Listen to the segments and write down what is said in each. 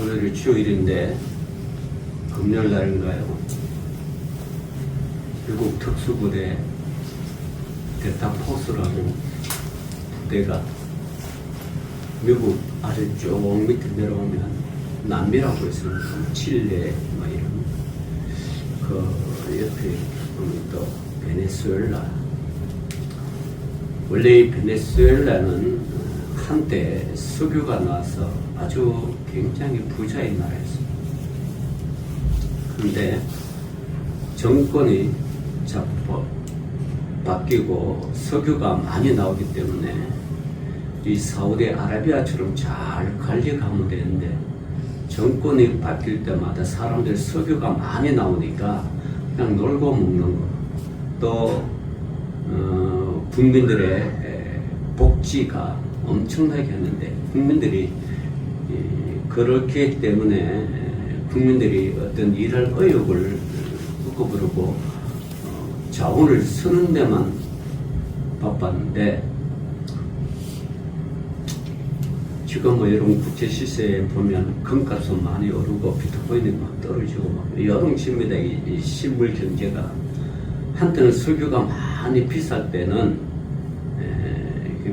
오늘이 주일인데 금요일 날인가요? 미국 특수부대 데타포스라는 부대가 미국 아래 쭉 밑에 내려오면 남미라고 있습니다. 칠레 뭐 이런 그 옆에 보면 또 베네수엘라. 원래 이 베네수엘라는 한때 석유가 나와서 아주 굉장히 부자인 나라였습니다. 그런데 정권이 자꾸 바뀌고 석유가 많이 나오기 때문에 이 사우디아라비아처럼 잘 관리하면 되는데 정권이 바뀔 때마다 사람들 석유가 많이 나오니까 그냥 놀고 먹는 거, 또 국민들의 복지가 엄청나게 했는데 국민들이 그렇기 때문에 국민들이 어떤 일할 의욕을 없고 그러고 자원을 쓰는 데만 바빴는데 지금 뭐 여러분 국제 시세에 보면 금값은 많이 오르고 비트코인이 막 떨어지고 막 여동칩니다. 이 실물 경제가 한때는 석유가 많이 비쌀 때는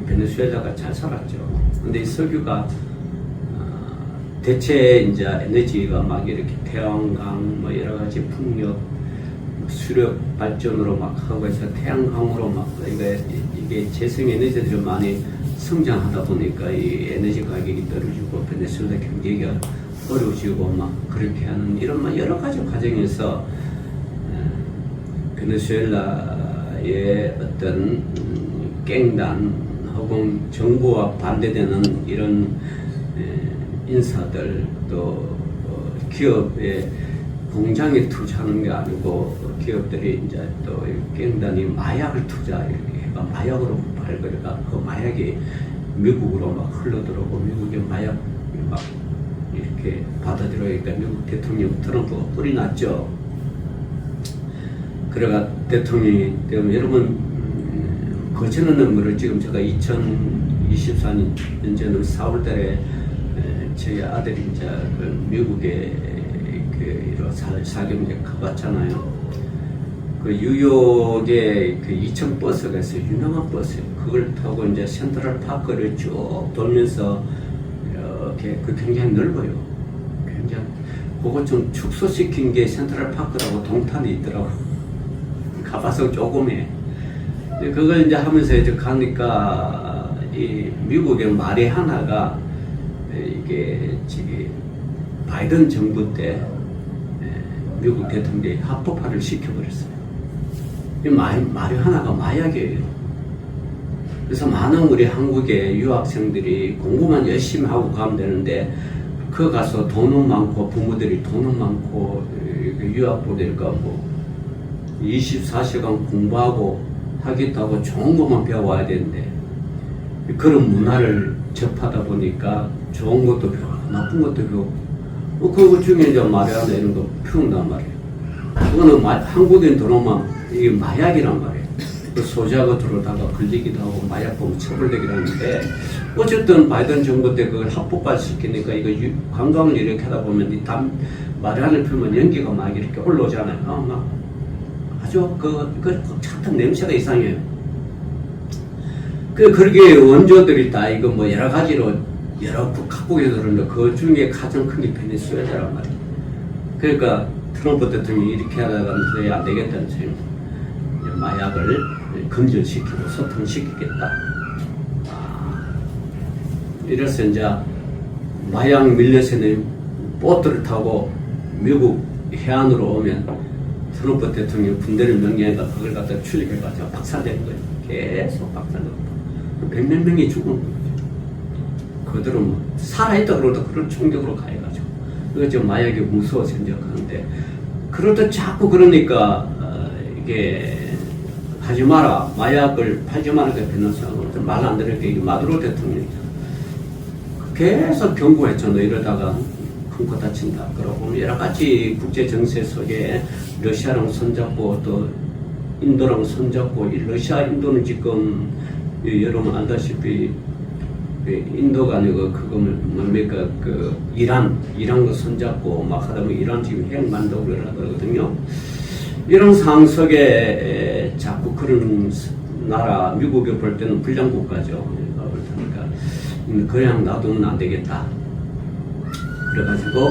베네수엘라가 잘 살았죠. 근데 이 석유가 대체 이제 에너지가 막 이렇게 태양광 뭐 여러 가지 풍력 수력 발전으로 막 하고 해서 태양광으로 막 이게 재생 에너지들이 많이 성장하다 보니까 이 에너지 가격이 떨어지고 베네수엘라 경제가 어려워지고 막 그렇게 하는 이런 막 여러 가지 과정에서 베네수엘라의 어떤 깽단 혹은 정부와 반대되는 이런 인사들 또 기업에 공장에 투자하는 게 아니고 기업들이 이제 또 깽단이 마약을 투자 이렇게 해가 마약으로 발굴해가 그 마약이 미국으로 막 흘러들어오고 미국의 마약 막 이렇게 받아들여니까 미국 대통령 트럼프가 뿔이 났죠. 그래가 대통령이 되면 여러분 거치는 업무를 지금 제가 2024년 전에 4월달에 저희 아들이 이제 그 미국에 그 사경제 가봤잖아요. 그 뉴욕에 그 2층 버스가 있어요. 유명한 버스예요. 그걸 타고 이제 센트럴 파크를 쭉 돌면서 이렇게 그 굉장히 넓어요. 굉장히 그거 좀 축소시킨 게 센트럴 파크라고 동탄이 있더라고. 가봐서 조금해. 그걸 이제 하면서 이제 가니까 이 미국의 말이 하나가 이게 지금 바이든 정부 때 미국 대통령이 합법화를 시켜버렸어요. 이 말이 하나가 마약이에요. 그래서 많은 우리 한국의 유학생들이 공부만 열심히 하고 가면 되는데 그 가서 돈은 많고 부모들이 돈은 많고 유학 보내니까 뭐 24시간 공부하고 하겠다고 좋은 것만 배워와야 되는데 그런 문화를 접하다 보니까 좋은 것도 배우고 나쁜 것도 배우고 그 중에 이제 마리아나 이런 거 피운단 말이에요. 그거는 한국인 들어오면 이게 마약이란 말이에요. 그 소지하고 들어오다가 걸리기도 하고 마약 보면 처벌되기도 하는데 어쨌든 바이든 정부 때 그걸 합법화 시키니까 이거 관광을 이렇게 하다 보면 이 마리아나를 피우면 연기가 막 이렇게 올라오잖아요. 막 아주 참된 냄새가 이상해요. 그렇게 원조들이 다 이거 뭐 여러 가지로 여러 각국에서 그러는데 그 중에 가장 큰 게 베네수엘라란 말이에요. 그러니까 트럼프 대통령이 이렇게 하다가 도저히 안 되겠다는 소리. 마약을 금전시키고 소통시키겠다. 이래서 이제 마약 밀려서는 보트를 타고 미국 해안으로 오면 트럼프 대통령 군대를 명령해서 그걸 갖다 출입해가지고 박살내는 거예요. 계속 박살내고 100몇 명이 죽은 거예요. 그들은 뭐 살아있다 그러도 그런 충격으로 가해가지고 그거 지금 마약이 무서워서 생각하는데 그러다 자꾸 그러니까 이게 하지 마라, 마약을 팔지 마라 변호사는 말 안 들으니까 이게 마두로 대통령이잖아. 계속 경고했잖아. 이러다가 큰 거 다친다. 그러고 여러 가지 국제 정세 속에 러시아랑 손잡고 또 인도랑 손잡고 이 러시아 인도는 지금 여러분 알다시피 인도가 아니고 그거 뭡니까 그 이란과 손잡고 막 하다 보면 이란 지금 핵 만들고 그러거든요. 이런 상황 속에 자꾸 그런 나라 미국이 볼 때는 불량 국가죠. 그러니까 그냥 놔두면 안 되겠다. 그래가지고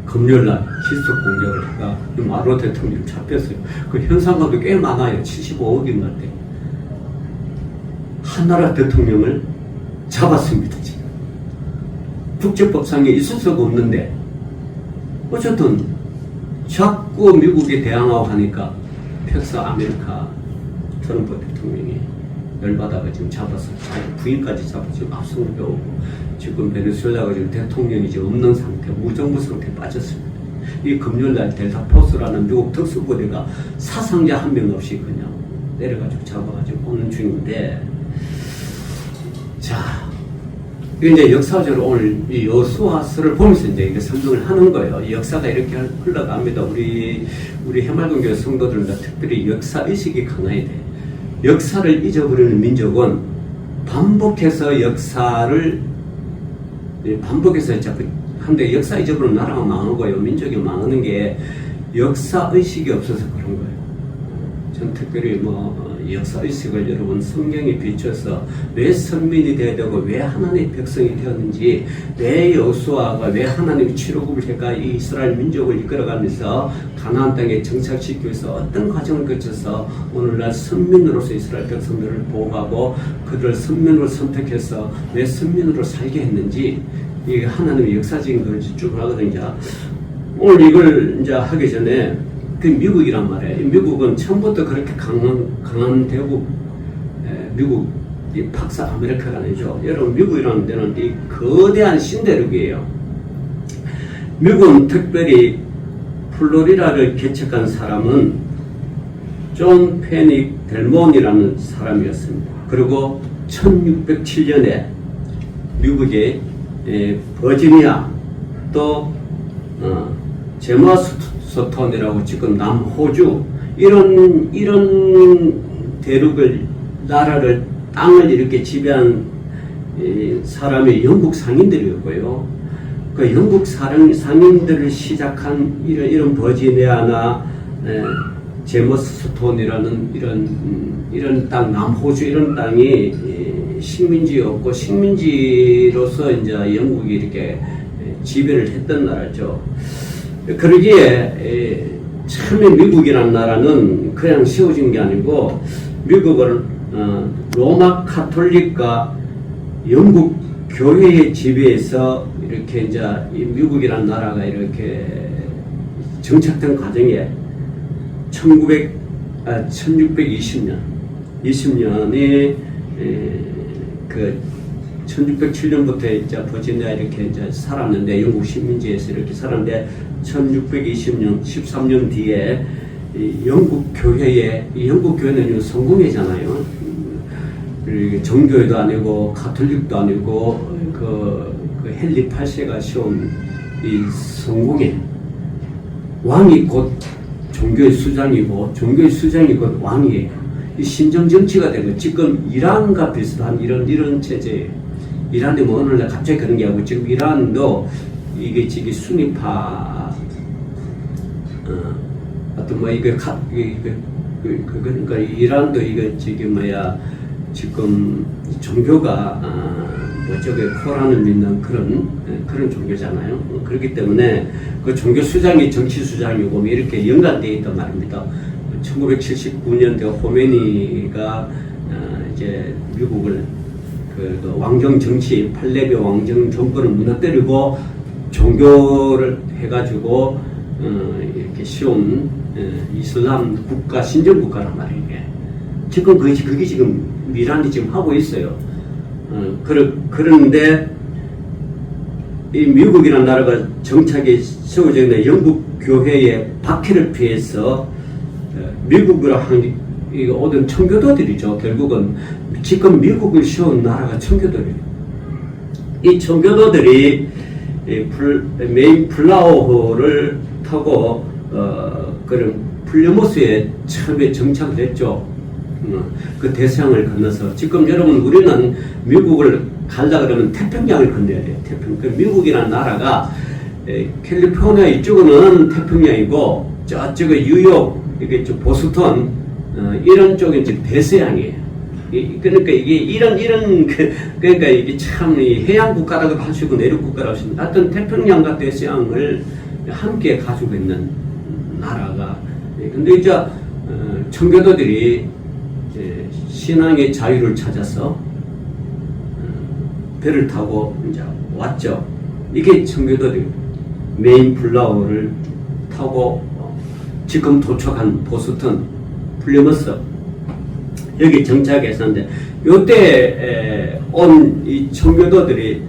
금요일날 기습 공격을 해가 마루로 대통령 잡혔어요. 그 현상금도 꽤 많아요. 75억인가 때. 한 나라 대통령을 잡았습니다. 지금 국제법상에 있을 수가 없는데 어쨌든 자꾸 미국이 대항하고 하니까 텍스 아메리카 트럼프 대통령이 열받아가 지금 잡아서 부인까지 잡아서 지금 압송을 해오고 지금 베네수엘라가 지금 대통령이 지금 없는 상태, 무정부 상태에 빠졌습니다. 이 금요일날 델타포스라는 미국 특수부대가 사상자 한 명 없이 그냥 내려가지고 잡아가지고 오는 중인데, 자, 이게 이제 역사적으로 오늘 이 여호수아서를 보면서 이제 이게 설명을 하는 거예요. 이 역사가 이렇게 흘러갑니다. 우리 해맑은교회 성도들은 특별히 역사 의식이 강해야 돼. 역사를 잊어버리는 민족은 반복해서 역사를 반복해서 자꾸 한데 역사 잊어버리는 나라가 망한 거예요. 민족이 망하는 게 역사 의식이 없어서 그런 거예요. 전 특별히 역사 의식을 여러분 성경에 비춰서 왜 선민이 되어야 되고 왜 하나님의 백성이 되었는지, 왜 여호수아가 왜 하나님의 치료국을 해가 이 이스라엘 민족을 이끌어가면서 가나안 땅에 정착시키기 위해서 어떤 과정을 거쳐서 오늘날 선민으로서 이스라엘 백성들을 보호하고 그들을 선민으로 선택해서 왜 선민으로 살게 했는지, 이게 하나님의 역사적인 걸 쭉 하거든요. 오늘 이걸 이제 하기 전에 그 미국이란 말이에요. 미국은 처음부터 그렇게 강한 대국, 미국 이 팍사 아메리카가 아니죠. 여러분 미국이라는 데는 이 거대한 신대륙이에요. 미국은 특별히 플로리다를 개척한 사람은 존 페닉 델몬이라는 사람이었습니다. 그리고 1607년에 미국의 버지니아 또 제머스톤이라고 지금 남호주 이런 대륙을 나라를 땅을 이렇게 지배한 사람이 영국 상인들이었고요. 그 영국 상인들을 시작한 이런 버지니아나 제머스톤이라는 이런 땅, 남호주 이런 땅이 식민지였고 식민지로서 이제 영국이 이렇게 지배를 했던 나라죠. 그러기에 처음에 미국이라는 나라는 그냥 세워진 게 아니고 미국은 로마 카톨릭과 영국 교회의 지배에서 이렇게 이제 이 미국이라는 나라가 이렇게 정착된 과정에 1620년에 그 1607년부터 이제 버지니아 이렇게 이제 살았는데 영국 식민지에서 이렇게 살았는데 1620년 13년 뒤에 이 영국 교회는 성공회잖아요. 정교회도 아니고 가톨릭도 아니고 그 헨리 8세가 세운 이 성공회, 왕이 곧 종교의 수장이고 종교의 수장이 곧 왕이에요. 이 신정 정치가 되고 지금 이란과 비슷한 이런 체제예요. 이란이 뭐 어느 날 갑자기 그런 게 아니고 지금 이란도 이게 지금 순위파 어떤 뭐 그러니까 이란도 이거 지금 지금 종교가 뭐 저게 코란을 믿는 그런 종교잖아요. 그렇기 때문에 그 종교 수장이 정치 수장이고 이렇게 연관되어 있단 말입니다. 1979년대 호메니가 이제 미국을 그 왕정 정치 팔레비 왕정 정권을 무너뜨리고 종교를 해가지고 이렇게 세운 이슬람 국가 신정 국가란 말이에요. 지금 그게 지금 이란이 지금 하고 있어요. 그런데 이 미국이라는 나라가 정착이 세워졌는데 영국 교회의 박해를 피해서 미국으로 한 오던 청교도들이죠. 결국은 지금 미국을 세운 나라가 청교도예요. 이 청교도들이 메인 플라워호를 타고 그런 플리모스에 처음에 정착을 했죠. 그 대서양을 건너서 지금 여러분 우리는 미국을 갈라 그러면 태평양을 건너야 돼요. 그 미국이라는 나라가 캘리포니아 이쪽은 태평양이고 저쪽은 뉴욕, 이게 좀 보스턴 이런 쪽은 이제 대서양이에요. 그러니까 이게 이런 그러니까 이게 참 해양 국가라고 할 수 있고 내륙 국가라고 할 수 있는 하여튼 태평양과 대서양을 함께 가지고 있는 나라가. 근데 이제 청교도들이 이제 신앙의 자유를 찾아서 배를 타고 이제 왔죠. 이게 청교도들 메인 플라워를 타고 지금 도착한 보스턴, 플리머스 여기 정착했었는데 요때 온 이 청교도들이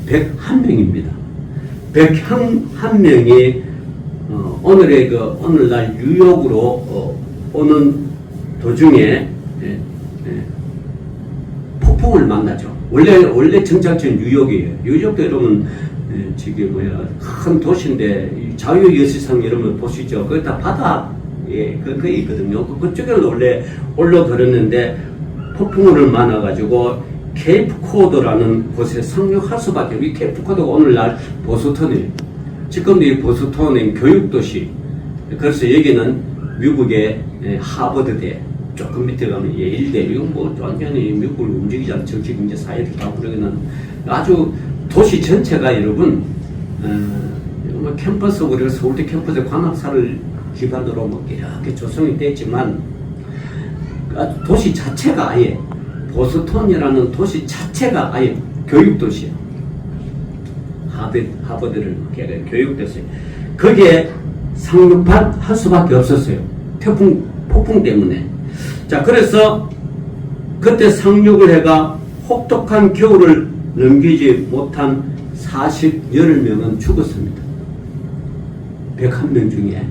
101명입니다. 101명이 오늘날 뉴욕으로 오는 도중에 폭풍을 만나죠. 원래 정착지는 뉴욕이에요. 뉴욕도 여러분 지금 큰 도시인데 자유여시상 여러분 보시죠. 거기 다 바다 그게 있거든요. 그쪽에 원래 올라들었는데 폭풍우를 만나가지고 케이프 코드라는 곳에 상륙할 수밖에 없어요. 이 케이프 코드가 오늘날 보스턴이에요. 지금도 이 보스턴은 교육도시. 그래서 여기는 미국의 하버드대, 조금 밑에 가면 예일대, 이건 뭐 완전히 미국을 움직이지 않는 정치, 경제, 사회를 다 부르기는 아주 도시 전체가 여러분, 뭐 캠퍼스, 우리가 서울대 캠퍼스 관악사를 기반으로 뭐 이렇게 조성이 되어 있지만, 도시 자체가 아예, 보스턴이라는 도시 자체가 아예 교육도시예요. 하버드를 교육도시. 거기에 상륙할 수밖에 없었어요. 폭풍 때문에. 자, 그래서 그때 상륙을 해가 혹독한 겨울을 넘기지 못한 48명은 죽었습니다. 101명 중에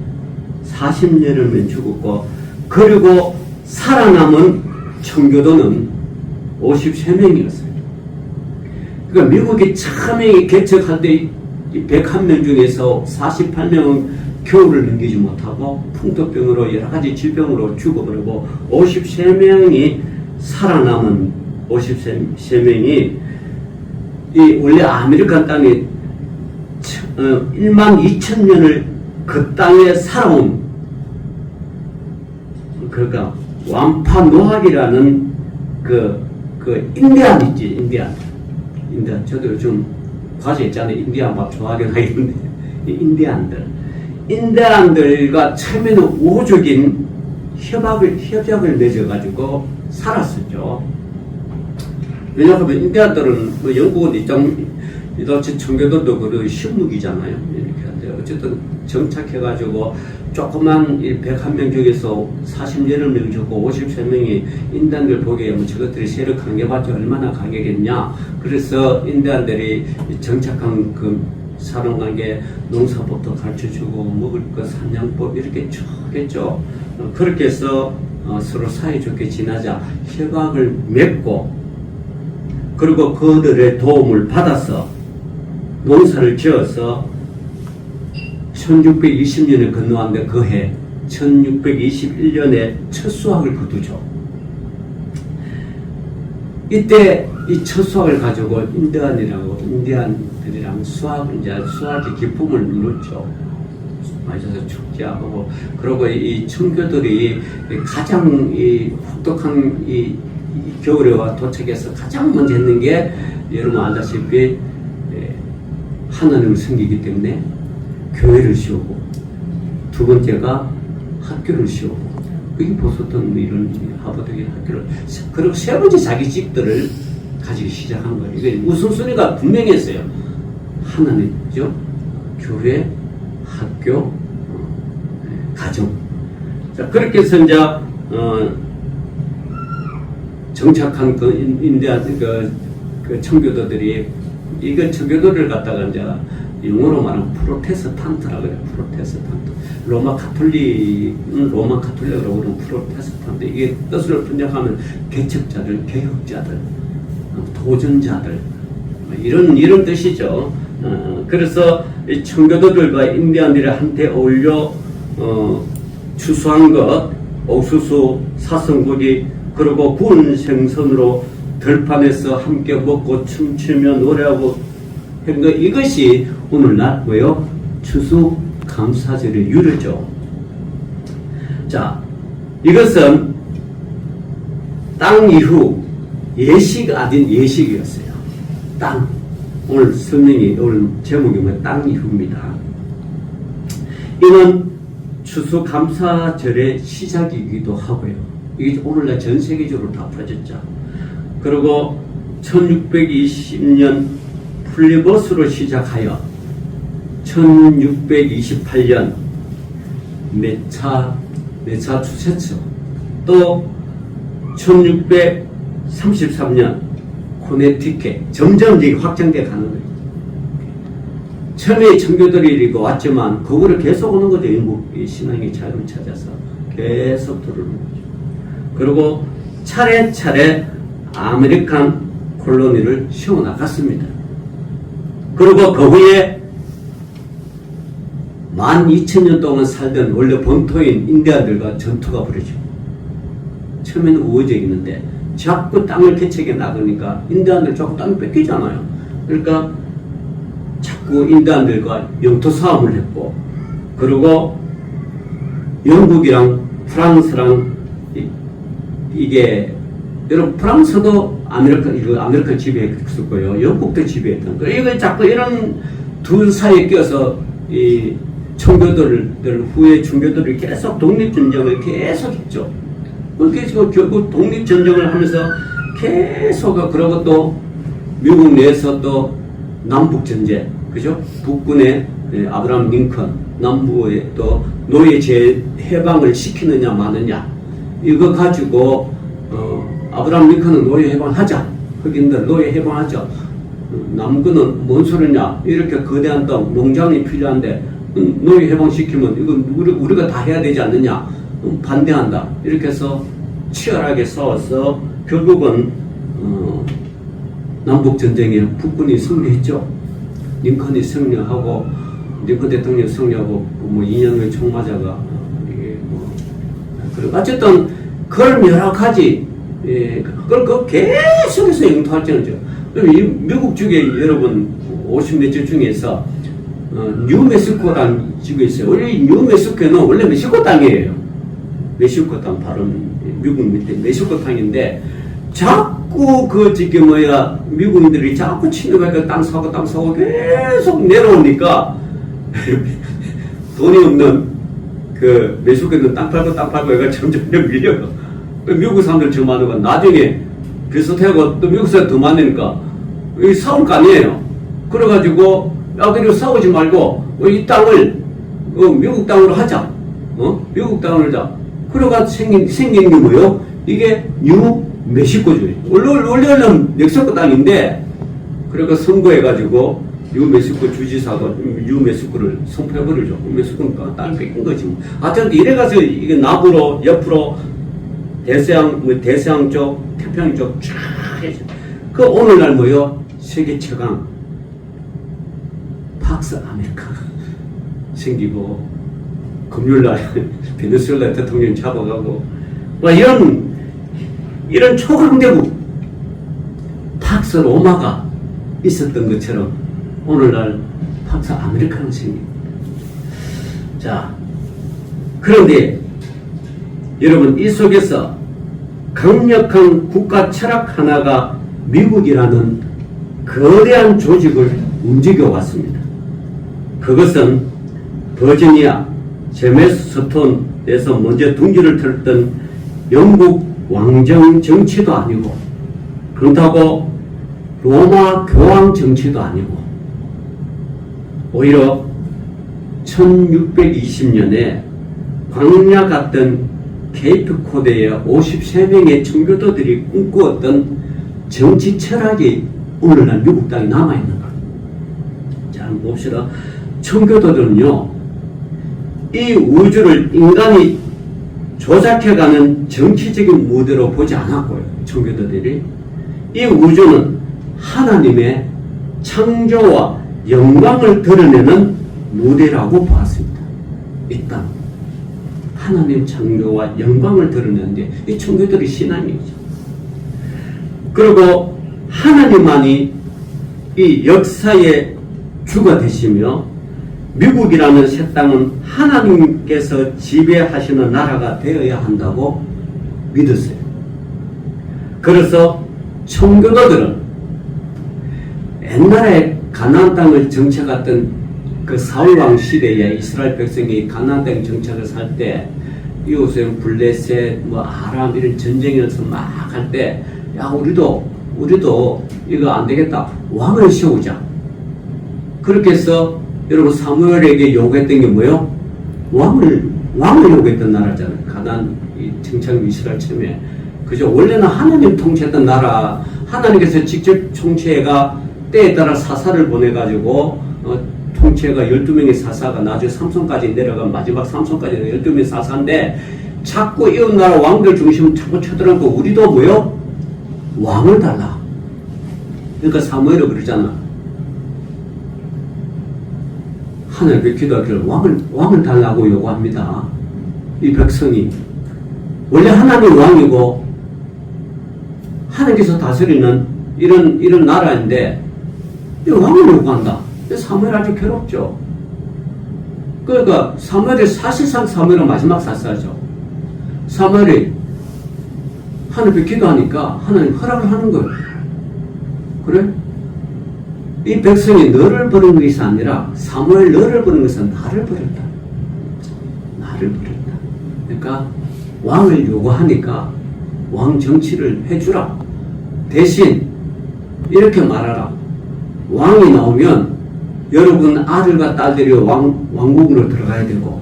48명 죽었고, 그리고 살아남은 청교도는 53명이었어요. 그러니까 미국이 처음에 개척할 때 101명 중에서 48명은 겨울을 넘기지 못하고 풍토병으로 여러 가지 질병으로 죽어버리고 53명이 살아남은 53명이 이 원래 아메리칸 땅에 1만 2천 년을 그 땅에 살아온 그러니까 완파노학이라는 그 인디안 있지, 인디안. 저도 요즘 과제 있잖아요. 인디안 밥 좋아하긴 하겠는데 인디안들과 처음에는 우호적인 협약을 맺어가지고 살았었죠. 왜냐하면 인디안들은 뭐 영국은 이도치 청교도도 그 식묵이잖아요. 이렇게 한데 어쨌든 정착해가지고 조그만 101명 중에서 48명 죽고 53명이 인디안들 보기에 뭐 저것들이 세력 강해봤자 얼마나 강하겠냐. 그래서 인디안들이 정착한 그 사람관계 농사법도 가르쳐주고 먹을 것 사냥법 이렇게 쭉 했죠. 그렇게 해서 서로 사이좋게 지나자 협약을 맺고 그리고 그들의 도움을 받아서 농사를 지어서 1620년에 건너왔는데 그 해 1621년에 첫 수확을 거두죠. 이때 이 첫 수확을 가지고 인디안들이랑 수확의 기쁨을 누렸죠. 마셔서 축제하고 그리고 이 청교들이 가장 이 혹독한 이 겨울에 도착해서 가장 먼저 했는 게 여러분 알다시피 하나님을 섬기기 때문에 교회를 세우고 두 번째가 학교를 세우고 그게 보스턴 이런 하버드의 학교를 그리고 세 번째 자기 집들을 가지기 시작한 거예요. 이게 우선순위가 분명했어요. 하나님이죠. 교회, 학교, 가정. 자, 그렇게 해서 이제 정착한 그 인디안 그 청교도들이 이거 청교도를 갖다가 이제 영어로 말하면 프로테스탄트라고 그래요. 프로테스탄트. 로마 카톨릭은 로마 카톨릭이라고 그러면 프로테스탄트. 이게 뜻을 번역하면 개척자들, 개혁자들, 도전자들 이런 뜻이죠. 그래서 이 청교도들과 인디안들이 한테 어울려 추수한 것, 옥수수, 사슴고기 그리고 구운 생선으로 들판에서 함께 먹고 춤추며 노래하고 한 거, 이것이 오늘날 뭐요? 추수감사절의 유래죠. 자, 이것은 땅 이후 예식 아닌 예식이었어요. 땅. 오늘 설명이, 오늘 제목이 뭐 땅 이후입니다. 이는 추수감사절의 시작이기도 하고요. 이게 오늘날 전 세계적으로 다 퍼졌죠. 그리고 1620년 플리버스로 시작하여 1628년 매차추세츠, 또 1633년 코네티켓, 점점 이게 확장돼 가는 거예요. 처음에 청교도들이 이렇게 왔지만 그거를 계속 오는 거죠. 영국이 신앙의 자유를 찾아서 계속 들어오는 거죠. 그리고 차례차례 아메리칸 콜로니를 세워나갔습니다. 그리고 그 후에 12,000년 동안 살던 원래 본토인 인디안들과 전투가 벌어지고, 처음에는 우호적이었는데 자꾸 땅을 개척해 나가니까 인디안들 자꾸 땅을 뺏기잖아요. 그러니까 자꾸 인디안들과 영토 싸움을 했고, 그리고 영국이랑 프랑스랑 이게, 여러분 프랑스도 아메리카 지배했었고요, 영국도 지배했던 거예요. 이걸 자꾸 이런 둘 사이에 껴서 이 청교도들 후에 청교도들이 계속 독립전쟁을 계속 했죠. 그래서 결국 독립전쟁을 하면서 계속, 그러고 또 미국 내에서 또 남북전쟁, 그죠? 북군의 아브라함 링컨, 남부에 또 노예 해방을 시키느냐 마느냐, 이거 가지고 아브라함 링컨은 노예 해방하자, 흑인들 노예 해방하자, 남군은 뭔 소리냐, 이렇게 거대한 땅 농장이 필요한데 노예 해방시키면 이건 우리가 다 해야 되지 않느냐, 반대한다. 이렇게 해서 치열하게 싸워서 결국은 남북전쟁에 북군이 승리했죠. 링컨이 승리하고, 링컨 대통령이 승리하고, 뭐 이념의 총맞아가 이게 뭐, 그리고 어쨌든 그걸 여러 가지, 그걸 계속해서 영토할전이죠. 미국 쪽에 여러분 50몇 주 중에서 뉴멕시코라는 지구가 있어요. 원래 뉴멕시코는 원래 멕시코 땅이에요. 멕시코 땅, 바로 미국 밑에 멕시코 땅인데, 자꾸 미국인들이 자꾸 침입하니까 땅 사고 계속 내려오니까 돈이 없는 그 멕시코에 있는 땅 팔고 얘가 점점 밀려요. 미국 사람들 저 많은 건 나중에 비슷하고 또 미국 사람 더 많으니까 이 싸울 거 아니에요. 그래가지고 그리고 싸우지 말고 이 땅을 미국 땅으로 하자. 미국 땅으로 하자. 그러가 생긴 게 뭐예요? 이게 뉴멕시코주예요. 원래는 멕시코 땅인데, 그러니까 선거해가지고 뉴멕시코 주지사가 뉴멕시코를 선포해버리죠. 멕시코는 땅을 뺏긴 거지. 하여튼 이래가서 이게 남부로, 옆으로 대서양 쪽, 태평양 쪽 쫙 해서. 그 오늘날 뭐요? 세계 최강 팍스 아메리카가 생기고, 금요일날 베네수엘라 대통령 잡아가고, 뭐 이런 초강대국 팍스 로마가 있었던 것처럼 오늘날 팍스 아메리카가 생깁니다. 자, 그런데 여러분, 이 속에서 강력한 국가 철학 하나가 미국이라는 거대한 조직을 움직여 왔습니다. 그것은 버지니아 제메스톤에서 먼저 둥지를 틀었던 영국 왕정 정치도 아니고, 그렇다고 로마 교황 정치도 아니고, 오히려 1620년에 광야 같던 케이프 코드의 53명의 청교도들이 꿈꾸었던 정치 철학이 오늘날 미국 땅에 남아있는 겁니다. 자, 한번 봅시다. 청교도들은요, 이 우주를 인간이 조작해가는 정치적인 무대로 보지 않았고요. 청교도들이 이 우주는 하나님의 창조와 영광을 드러내는 무대라고 보았습니다. 이 땅, 하나님 창조와 영광을 드러내는데 이 청교도들이 신앙이죠. 그리고 하나님만이 이 역사의 주가 되시며 미국이라는 새 땅은 하나님께서 지배하시는 나라가 되어야 한다고 믿었어요. 그래서 청교도들은 옛날에 가나안 땅을 정착했던 그 사울왕 시대에 이스라엘 백성이 가나안 땅 정착을 살 때 이웃은 블레셋, 아람 이런 전쟁에서 막 할 때 야 우리도 이거 안 되겠다. 왕을 세우자. 그렇게 해서 여러분 사무엘에게 요구했던 게 뭐예요? 왕을 요구했던 나라잖아요. 가나안 정착 이스라엘 처음에. 그죠? 원래는 하나님 통치했던 나라, 하나님께서 직접 통치해가 때에 따라 사사를 보내가지고 통치해가 12명의 사사가 나중에 삼손까지 내려가 마지막 삼손까지 12명의 사사인데 자꾸 이웃 나라 왕들 중심으로 자꾸 쳐들어가고 우리도 뭐요? 왕을 달라. 그러니까 사무엘이 그러잖아. 하나님께 기도하기를 왕을 달라고 요구합니다. 이 백성이 원래 하나님 왕이고 하나님께서 다스리는 이런 나라인데 이 왕을 요구한다. 사무엘 아주 괴롭죠. 그러니까 사실상 사무엘은 마지막 사사죠. 사무엘이 하나님께 기도하니까 하나님 허락을 하는 거예요. 그래? 이 백성이 너를 버린 것이 아니라 사무엘 너를 버린 것은 나를 버렸다. 나를 버렸다. 그러니까 왕을 요구하니까 왕 정치를 해주라. 대신 이렇게 말하라. 왕이 나오면 여러분 아들과 딸들이 왕국으로 들어가야 되고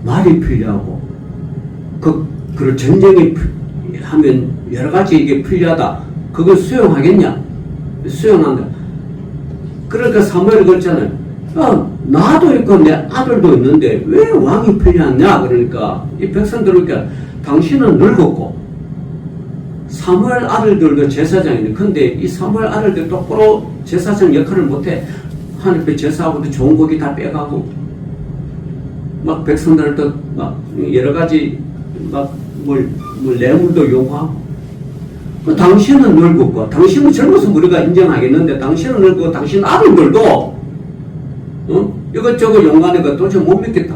말이 필요하고 그 전쟁이 하면 여러 가지 이게 필요하다. 그걸 수용하겠냐? 수용한다. 그러니까 사무엘이 그랬잖아요. 나도 있고 내 아들도 있는데 왜 왕이 필요하냐? 그러니까 이 백성들 그러니까 당신은 늙었고 사무엘 아들들도 제사장이네. 근데 이 사무엘 아들들 똑바로 제사장 역할을 못해. 하나님께 제사하고도 좋은 고기 다 빼가고 막 백성들도 막 여러 가지 막 뇌물도 요구하고. 당신은 늙었고 당신은 젊어서 우리가 인정하겠는데 당신은 늙고 당신 아들들도 이것저것 용감하니까 도저히 못 믿겠다.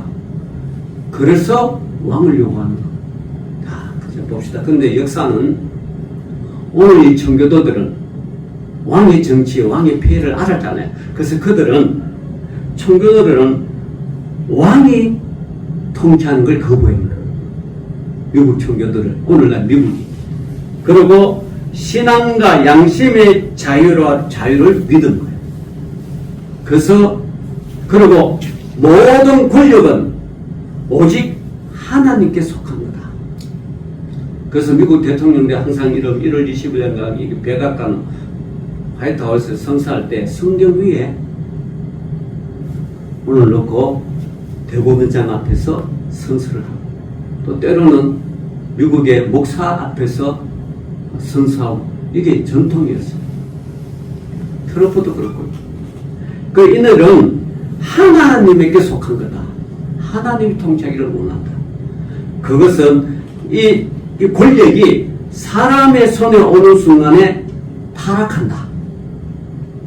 그래서 왕을 요구하는 거. 자, 봅시다. 근데 역사는 오늘 이 청교도들은 왕의 정치, 왕의 폐해를 알았잖아요. 그래서 그들은 청교도들은 왕이 통치하는 걸 거부했는 거예요. 미국 청교도들, 오늘날 미국이. 그리고 신앙과 양심의 자유를 믿은 거예요. 그리고 모든 권력은 오직 하나님께 속한 거다. 그래서 미국 대통령도 항상 1월 20일날 백악관 화이트하우스 성사할 때 성경 위에 오늘 놓고 대법원장 앞에서 선서를 하고 또 때로는 미국의 목사 앞에서 선서하고 이게 전통이었어요. 트럼프도 그렇고. 이들은 하나님에게 속한 거다. 하나님이 통치하기를 원한다. 그것은 이 권력이 사람의 손에 오는 순간에 타락한다.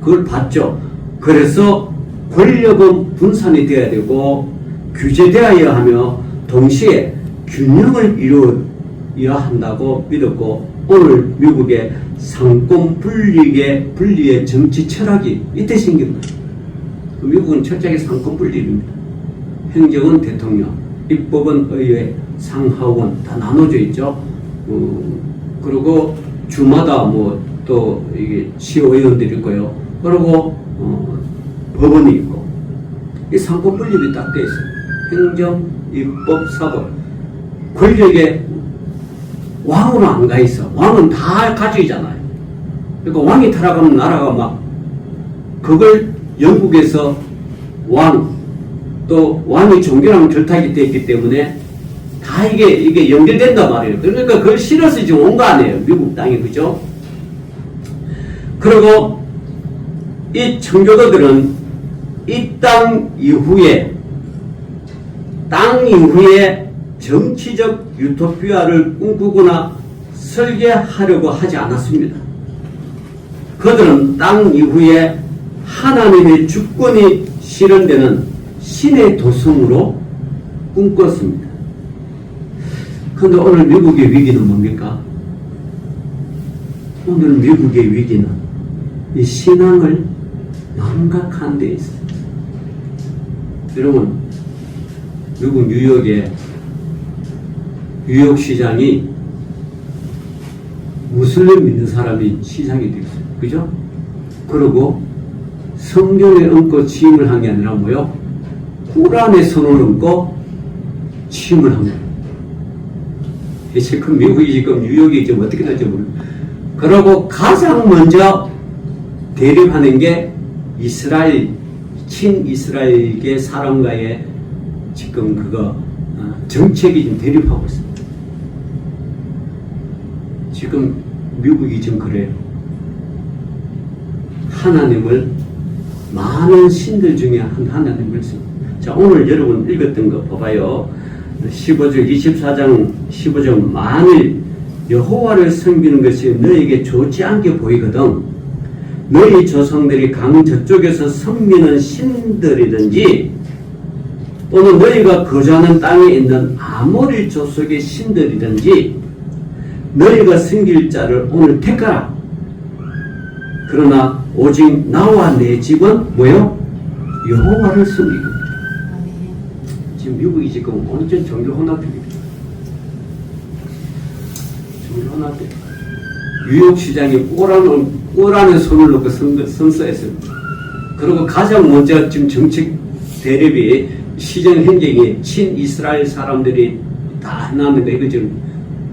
그걸 봤죠. 그래서 권력은 분산이 되어야 되고 규제되어야 하며 동시에 균형을 이루어야 한다고 믿었고 오늘 미국의 상권 분리의 정치 철학이 이때 생긴 거예요. 미국은 철저하게 상권 분리입니다. 행정은 대통령, 입법은 의회, 상하원 다 나눠져 있죠. 그리고 주마다 또 이게 시의원들이 있고요. 그리고 법원이 있고 이 상권 분립이 딱 돼 있어요. 행정, 입법, 사법. 권력에 왕으로 안 가 있어. 왕은 다 가지잖아요. 그러니까 왕이 타락하면 나라가 막 그걸 영국에서 또 왕이 종교랑 결탁이 되었기 때문에 다 이게 연결된단 말이에요. 그러니까 그걸 싫어서 지금 온 거 아니에요. 미국 땅에. 그죠? 그리고 이 청교도들은 이 땅 이후에 정치적 유토피아를 꿈꾸거나 설계하려고 하지 않았습니다. 그들은 땅 이후에 하나님의 주권이 실현되는 신의 도성으로 꿈꿨습니다. 그런데 오늘 미국의 위기는 뭡니까? 오늘 미국의 위기는 이 신앙을 망각한 데 있어요. 여러분, 미국 뉴욕의 뉴욕 시장이 무슬림 믿는 사람이 시장이 되었어요. 그죠? 그리고 성경에 얹고 취임을 한 게 아니라 뭐요? 꾸란에 손을 얹고 취임을 한 거예요. 지금 미국이 지금 뉴욕이 지금 어떻게 될지 모르겠어요. 그리고 가장 먼저 대립하는 게 이스라엘, 친이스라엘계 사람과의 지금 정책이 지금 대립하고 있습니다. 지금 미국이 지금 그래요. 하나님을 많은 신들 중에 한 하나님을 씁니다. 자, 오늘 여러분 읽었던 거 봐봐요. 15절, 24장 15절 만일 여호와를 섬기는 것이 너에게 좋지 않게 보이거든 너희 조상들이 강 저쪽에서 섬기는 신들이든지 또는 너희가 거주하는 땅에 있는 아모리 족속의 신들이든지 너희가 섬길 자를 오늘 택하라. 그러나 오직 나와 내 집은 뭐요? 여호와를 섬기고. 지금 미국이 지금 완전 종교 혼합입니다. 종교 혼합. 뉴욕 시장이 꼬란에 손을 놓고 선서했습니다. 그리고 가장 먼저 지금 정책 대립이 시정 행정이 친이스라엘 사람들이 다 해놨는데 이거 지금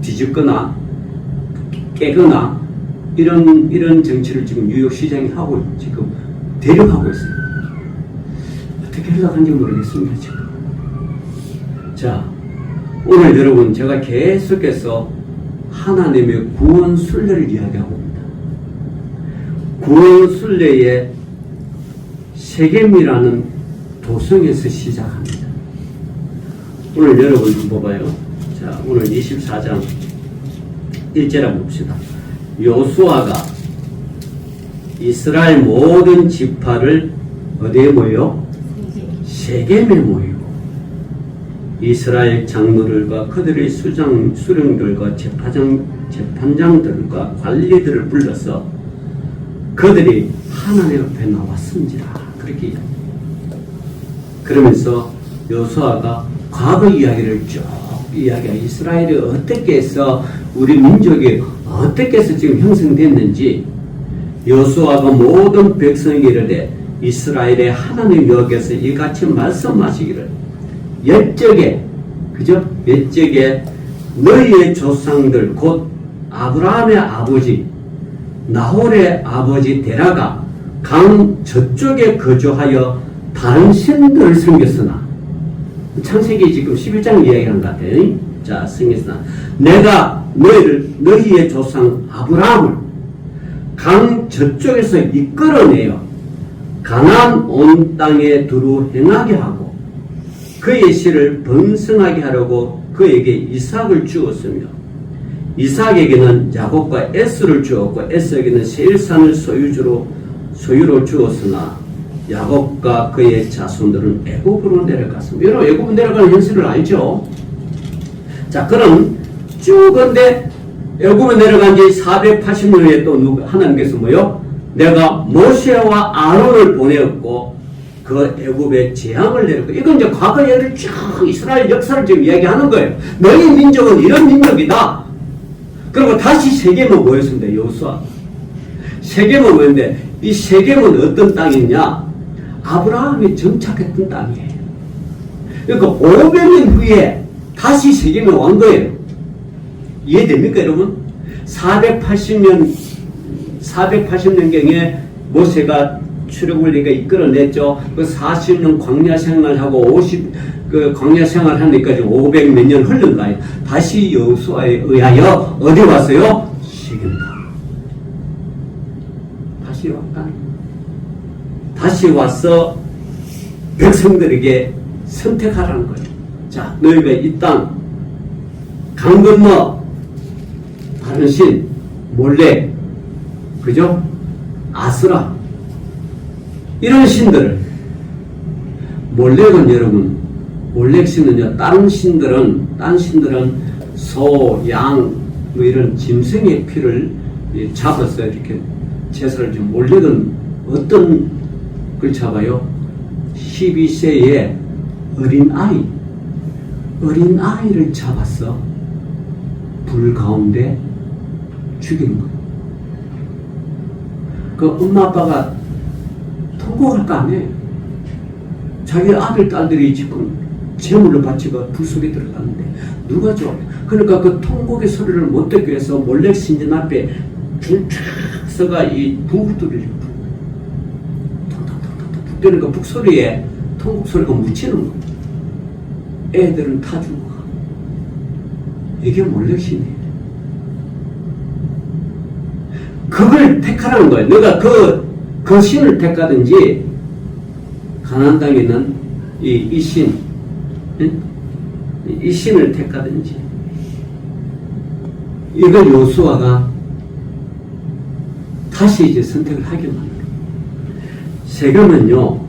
뒤집거나 깨거나 이런 정치를 지금 뉴욕 시장이 하고 지금 대립하고 있어요. 어떻게 해석하는지 모르겠습니다, 지금. 자, 오늘 여러분 제가 계속해서 하나님의 구원 순례를 이야기하고 있습니다. 구원 순례의 세겜이라는 도성에서 시작합니다. 오늘 여러분 봐봐요. 자, 오늘 24장 1절 한번 봅시다. 요수아가 이스라엘 모든 지파를 어디에 모여? 세겜에 모이고 이스라엘 장로들과 그들의 수령들과 재판장들과 관리들을 불러서 그들이 하나님 앞에 나왔은지라 그렇게 이야기합니다. 그러면서 여호수아가 과거 이야기를 쭉 이야기해 이스라엘이 어떻게 해서 우리 민족이 어떻게 해서 지금 형성됐는지 여호수아가 모든 백성에게 이르되 이스라엘의 하나님 여호와께서 이같이 말씀하시기를 옛적에 그죠? 옛적에 너희의 조상들 곧 아브라함의 아버지 나홀의 아버지 데라가 강 저쪽에 거주하여 다른 신들을 섬겼으나 창세기 지금 11장 이야기하는 것 같아요. 자, 섬겼으나 내가 너희의 조상 아브라함을 강 저쪽에서 이끌어내어 가나안 온 땅에 두루 행하게 하고 그의 씨를 번성하게 하려고 그에게 이삭을 주었으며 이삭에게는 야곱과 에스를 주었고 에스에게는 세일산을 소유로 주었으나 야곱과 그의 자손들은 애굽으로 내려갔습니다. 여러분 애굽으로 내려가는 현실을 알죠? 자, 그럼 쭉 근데 애굽에 내려간 지 480년에 또 하나님께서 뭐요? 내가 모세와 아론을 보내었고 그 애굽에 재앙을 내렸고 이건 이제 과거 예를 쭉 이스라엘 역사를 지금 이야기하는 거예요. 너희 민족은 이런 민족이다. 그리고 다시 세겜은 뭐였습니다? 여호수아. 세겜은 뭐였는데 이 세겜은 어떤 땅이냐? 아브라함이 정착했던 땅이에요. 그러니까 500년 후에 다시 세겜에 온 거예요. 이해됩니까, 여러분? 480년경에 모세가 출애굽을 이끌어냈죠. 그 40년 광야 생활하고 광야 생활하니까 500 몇 년 흘른 거예요. 다시 여호수아에 의하여 어디 왔어요? 세겜 땅. 다시 왔다. 다시 와서 백성들에게 선택하라는 거예요. 자, 너희가 이 땅 강 건너 다른 신 몰래 그죠? 아스라 이런 신들을 몰렉은 여러분 몰렉 신은요 다른 신들은 소, 양 뭐 이런 짐승의 피를 잡아서 이렇게 제사를 좀 몰렉은 어떤 걸 잡아요? 12세의 어린 아이를 잡아서 불 가운데 죽이는 거예요. 그 엄마 아빠가 통곡할 거 아니에요. 자기 아들 딸들이 지금 제물로 바치고 불 속에 들어가는데 누가 줘? 그러니까 그 통곡의 소리를 못 듣기 위해서 몰렉 신전 앞에 줄 쫙 서가 이 북두리를 톡톡톡톡 북 뜨니까 북 소리에 통곡 소리가 묻히는 거예요. 애들은 다 죽어가. 이게 몰렉 신이에요. 그걸 택하라는 거예요. 내가 그 신을 택하든지 가나안 땅에 있는 이 신을 택하든지 이걸 요수아가 다시 이제 선택을 하게 만들어요. 세겜은요,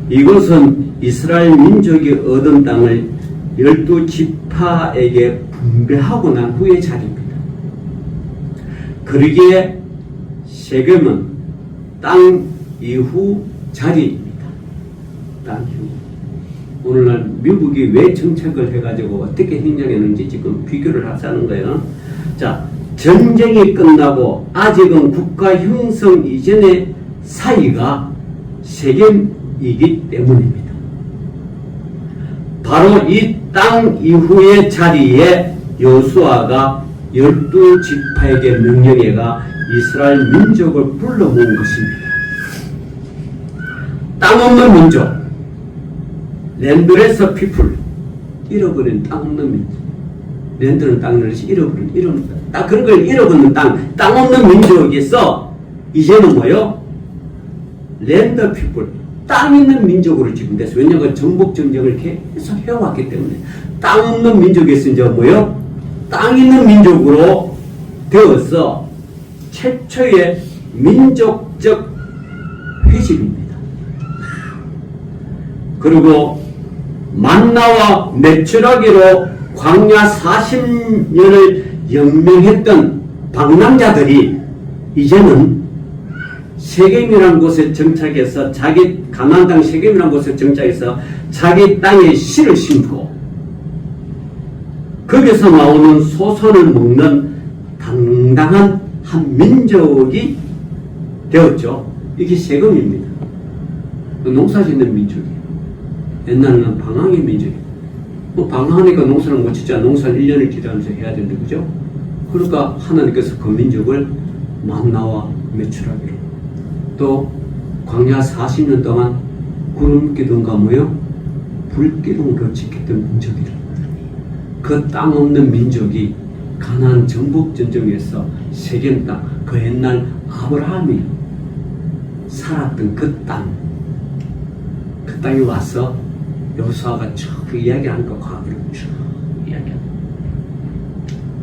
이곳은 이스라엘 민족이 얻은 땅을 12지파에게 분배하고 난 후의 자리입니다. 그러기에 세겜은 땅 이후 자리입니다. 땅 이후. 오늘날 미국이 왜 정책을 해가지고 어떻게 행정했는지 지금 비교를 하자는 거예요. 자, 전쟁이 끝나고 아직은 국가 형성 이전의 사이가 세겜이기 때문입니다. 바로 이 땅 이후의 자리에 요수아가 12지파에게 명령해가 이스라엘 민족을 불러 모은 것입니다. 땅 없는 민족, 랜드레스 피플, 잃어버린 땅 없는 민족. 랜드는 땅을 잃어버린 그런 걸 잃어버린 땅 없는 민족에서 이제는 뭐요? 랜드 피플, 땅 있는 민족으로 지금 됐어요. 왜냐하면 정복 전쟁을 계속 해왔기 때문에 땅 없는 민족에서 이제 뭐요? 땅 있는 민족으로 되어서 최초의 민족적 회집입니다. 그리고 만나와 매출하기로 광야 40년을 영명했던 방랑자들이 이제는 세겜이라는 곳에 정착해서 가나안 땅 세겜이라는 곳에 정착해서 자기 땅에 씨를 심고 거기서 나오는 소선을 먹는 당당한 한 민족이 되었죠. 이게 세겜입니다. 농사 짓는 민족이에요. 옛날에는 방황의 민족이에요. 방황하니까 농사를 못 짓잖아. 농사를 1년을 기다리면서 해야 되는데, 그죠? 그러니까 하나님께서 그 민족을 만나와 매출하기로, 또 광야 40년 동안 구름기둥과 뭐요? 불기둥으로 지켰던 민족이라. 그 땅 없는 민족이 가나안 정복 전쟁에서 세겜 땅, 그 옛날 아브라함이 살았던 그 땅에 와서 요수아가 쭉 이야기하니까 과거를 쭉 이야기합니다.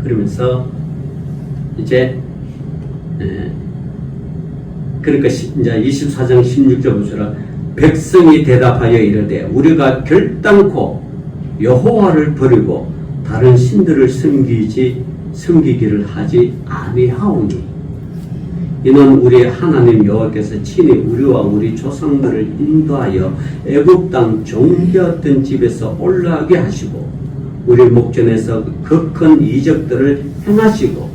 그러면서 이제 그러니까 이제 24장 16절 보시라. 백성이 대답하여 이르되 우리가 결단코 여호와를 버리고 다른 신들을 섬기기를 하지 아니하오니 이는 우리 하나님 여호와께서 친히 우리와 우리 조상들을 인도하여 애굽 땅 종되었던 집에서 올라가게 하시고 우리 목전에서 그 큰 이적들을 행하시고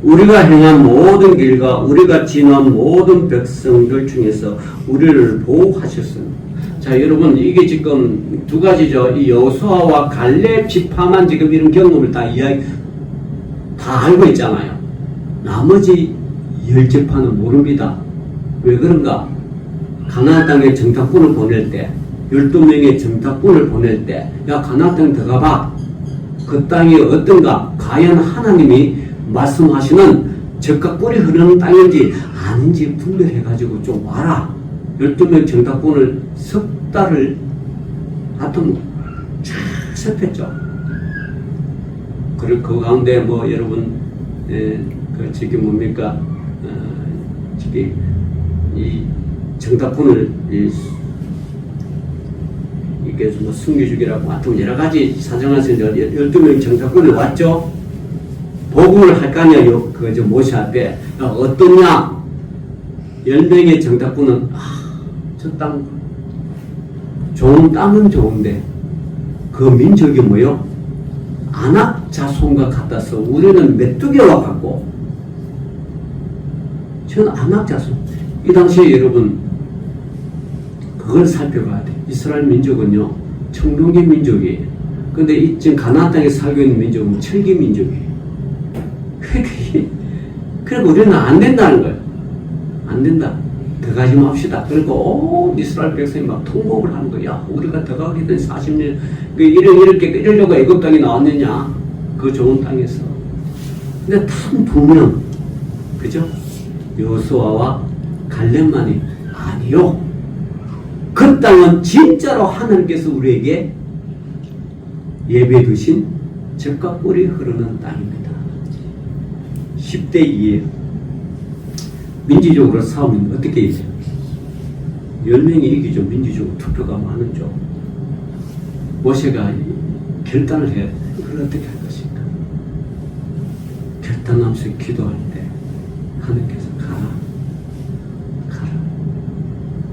우리가 행한 모든 길과 우리가 지난 모든 백성들 중에서 우리를 보호하셨습니다. 자, 여러분, 이게 지금 두 가지죠. 이 여호수아와 갈렙 지파만 지금 이런 경험을 다 알고 있잖아요. 나머지 10지파는 모릅니다. 왜 그런가? 가나안 땅에 정탐꾼을 보낼 때, 12명의 정탐꾼을 보낼 때, 야, 가나안 땅에 들어가봐. 그 땅이 어떤가? 과연 하나님이 말씀하시는 적과 꿀이 흐르는 땅인지 아닌지 분별해가지고 좀 와라. 12명 정탐꾼을 석 달을 하여튼 쫙 살폈죠. 그리고 그 가운데 뭐 여러분, 그 저기 뭡니까? 저기 이 정답군을 이게 뭐 순교주기라고 하여튼 여러 가지 사정에서 12명 정답군이 왔죠. 복음을 할 거 아니야. 그 모세 앞에 어떠냐? 10명의 정답군은 저 땅 좋은 땅은 좋은데 그 민족이 뭐요? 아낙 자손과 같아서 우리는 메뚜기와 같고 저는 아낙 자손. 이 당시에 여러분 그걸 살펴봐야 돼. 이스라엘 민족은요 청동기 민족이에요. 근데 지금 가나안 땅에 살고 있는 민족은 철기 민족이에요. 그러니까 우리는 안 된다는 거예요. 안 된다. 더 가지 맙시다. 그리고 이스라엘 백성이 막 통곡을 하는 거야. 야, 우리가 더 가게 된 40년 이러려고 애굽 땅에 나왔느냐? 그 좋은 땅에서. 근데 단 2명, 그죠? 여호수아와 갈렙만이 아니요. 그 땅은 진짜로 하나님께서 우리에게 예배해 두신 젖과 꿀이 흐르는 땅입니다. 10대 2예요. 민주적으로 싸우면 어떻게 이겨요? 10명이 이기죠. 민주적으로 투표가 많은 쪽. 모세가 결단을 해야 돼. 이걸 어떻게 할 것인가? 결단하면서 기도할 때 하나님께서 가라.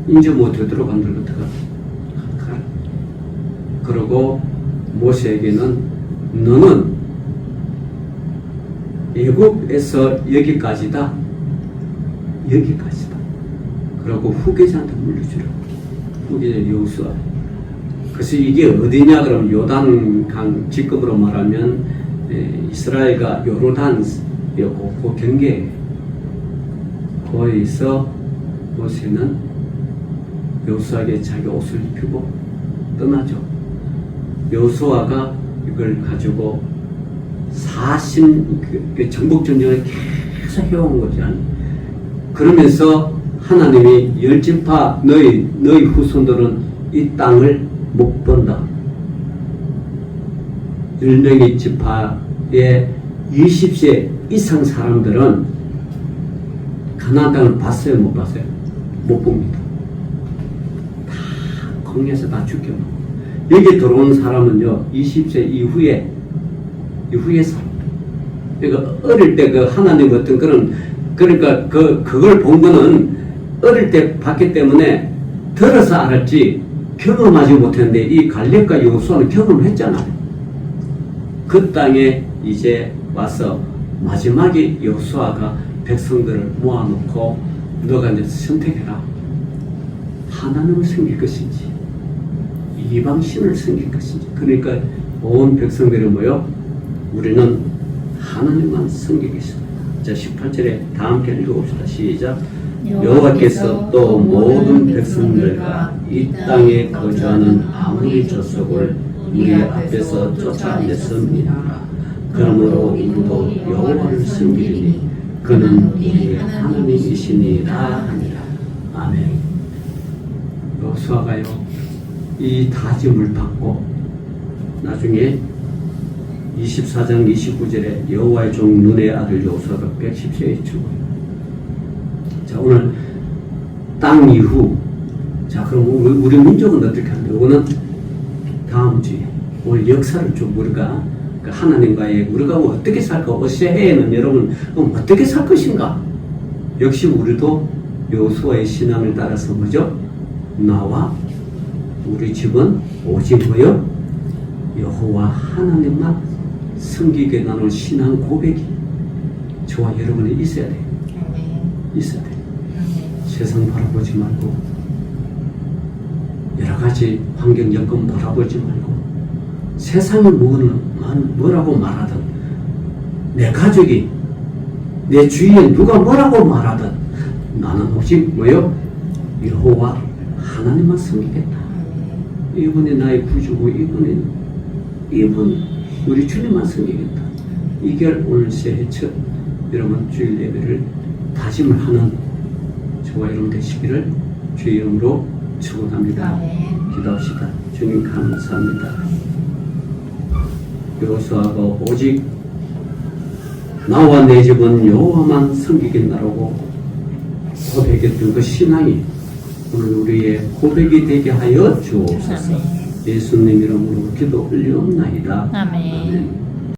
이제 뭐 되도록 안 되도록 가라. 그러고 모세에게는 너는 애굽에서 여기까지다. 그리고 후계자한테 물려주라고. 후계자 여호수아. 그래서 이게 어디냐 그러면 요단강 직급으로 말하면 이스라엘과 요르단이었고 그 경계에 거기서 모세는 여호수아에게 자기 옷을 입히고 떠나죠. 여호수아가 이걸 가지고 정복 전쟁을 계속 해온 거지. 그러면서 하나님이 10지파 너희 후손들은 이 땅을 못 본다. 10명의 지파의 20세 이상 사람들은 가나안 땅을 봤어요? 못 봤어요? 못 봅니다. 다 광야에서 다 죽여놓고 여기 들어온 사람은요 20세 이후에 살아. 그러니까 어릴 때 그 하나님 어떤 그러니까 그걸 본 거는 어릴 때 봤기 때문에 들어서 알았지 경험하지 못했는데 이 갈렙과 여호수아는 경험을 했잖아요. 그 땅에 이제 와서 마지막에 여호수아가 백성들을 모아놓고 너가 이제 선택해라. 하나님을 섬길 것인지 이방신을 섬길 것인지. 그러니까 온 백성들이 모여 우리는 하나님만 섬기겠습니다. 자 18절에 다 함께 읽어봅시다. 시작. 여호와께서 또 모든 백성들과 이 땅에 거주하는 아무리 족속을 우리 앞에서 쫓아냈습니다. 그러므로 우리도 여호와를 섬기리니 그는 우리의 하나님이시니라 하니라. 아멘. 여호수아가요 이 다짐을 받고 나중에 24장 29절에 여호와의 종 눈의 아들 여호수아가 110세에 죽어요. 자 오늘 땅 이후 자 그럼 우리 민족은 어떻게 하는데 이거는 다음 주에 오늘 역사를 좀 우리가 하나님과의 우리가 어떻게 살까 어세해에는 여러분 그럼 어떻게 살 것인가 역시 우리도 여호수아의 신앙을 따라서 뭐죠? 나와 우리 집은 오직 뭐요? 여호와 하나님만 섬기게 나눌 신앙 고백이 저와 여러분이 있어야 돼요. 있어야 돼요. 세상 바라보지 말고 여러 가지 환경 여건 바라보지 말고 세상이 뭐라고 말하든 내 가족이 내 주위에 누가 뭐라고 말하든 나는 오직 뭐요? 여호와 하나님만 섬기겠다. 이분이 나의 구주고 이분 우리 주님만 섬기겠다. 이게 오늘 새해 첫 여러분 주일 예배를 다짐을 하는 저와 여러분 되시기를 주의 이름으로 축원합니다. 기도합시다. 주님 감사합니다. 여호수아가 오직 나와 내 집은 여호와만 섬기겠나라고 고백했던 그 신앙이 오늘 우리의 고백이 되게 하여 주옵소서. 아멘. 예수님 이름으로 기도 올리옵나이다. 아멘.